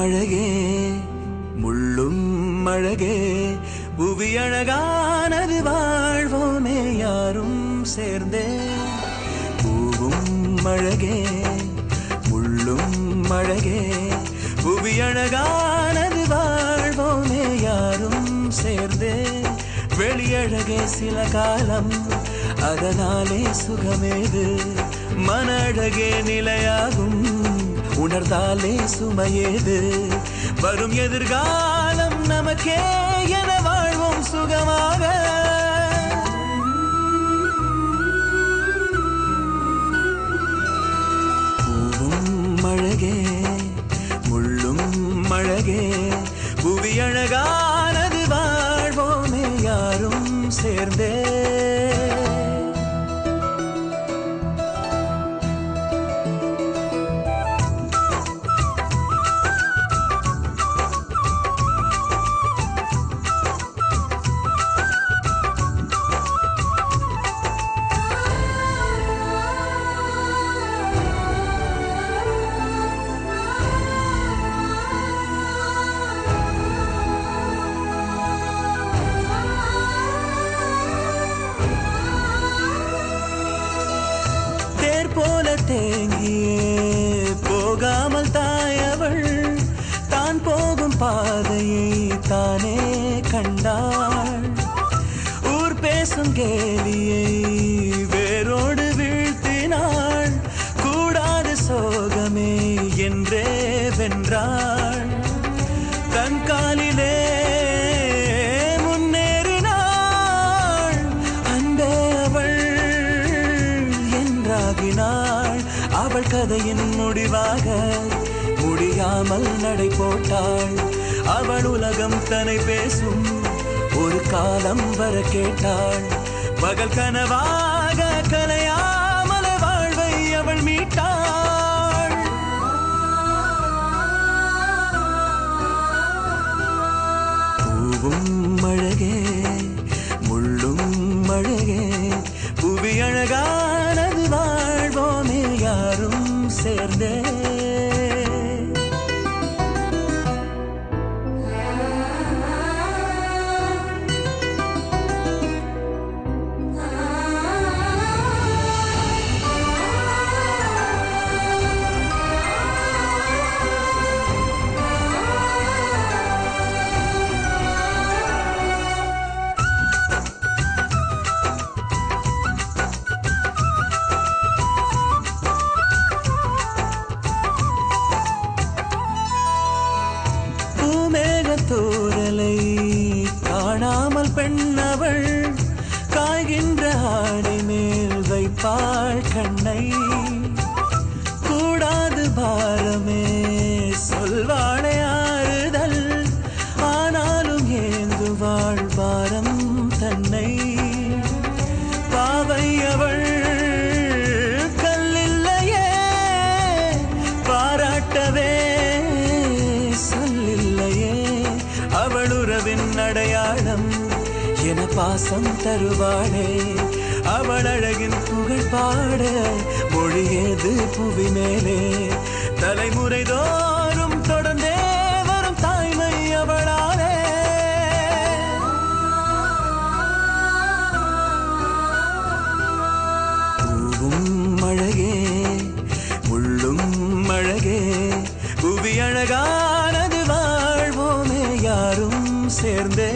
அழகே முள்ளும் அழகே புவி அழகானது வாழ்வோமே யாரும் சேர்ந்தே பூவும் அழகே முள்ளும் அழகே புவி அழகானது வாழ்வோமே யாரும் சேர்ந்தே வெளியழகே சில காலம் அதனாலே சுகமேது மன அழகே நிலையாகும் உணர்ந்தாலே சுமையேது வரும் எதிர்காலம் நமக்கே என வாழ்வோம் சுகமாக பூவும் அழகே முள்ளும் அழகே புவி அழகானது வாழ்வோமே யாரும் சேர்ந்தே போல தேங்கியே போகாமல் தாயவள் தான் போகும் பாதையை தானே கண்டாள் ஊர் பேசும் கேலியை வேரோடு வீழ்த்தினாள் கூடாத சோகமே என்றே வென்றாள் தன் காலிலே அவள் கதையின் முடிவாக முடியாமல் நடை போட்டாள் அவள் உலகம் தன்னை பேசும் ஒரு காலம் வர கேட்டாள் பகல் கனவாக கலையாமல் வாழ்வை அவள் மீட்டாள் பூவும் அழகே முள்ளும் அழகே புவி அழகானது வாழ்வோமே யாரும் சேர்ந்தே தூரலை காணாமல் பெண்ணவள் காய்கின்ற ஆடை மேல் வைப்பாள் கண்ணை கூடாது பாரமே சொல்வாளே ஆறுதல் ஆனாலும் ஏந்துவாள் பாரம் தன்னை பாவை அவள் கல்லில்லையே பாராட்டவே சொல்லில்லையே அவள் உறவின் அடையாளம் என பாசம் தருவாளே அவள் அழகின் புகழ் பாட மொழியேது புவி மேலே தலைமுறை தோறும் தொடர்ந்தே வரும் தாய்மை அவளாலே பூவும் அழகே முள்ளும் அழகே புவி அழகானது வாழ்வோமே யாரும் சேர்ந்தே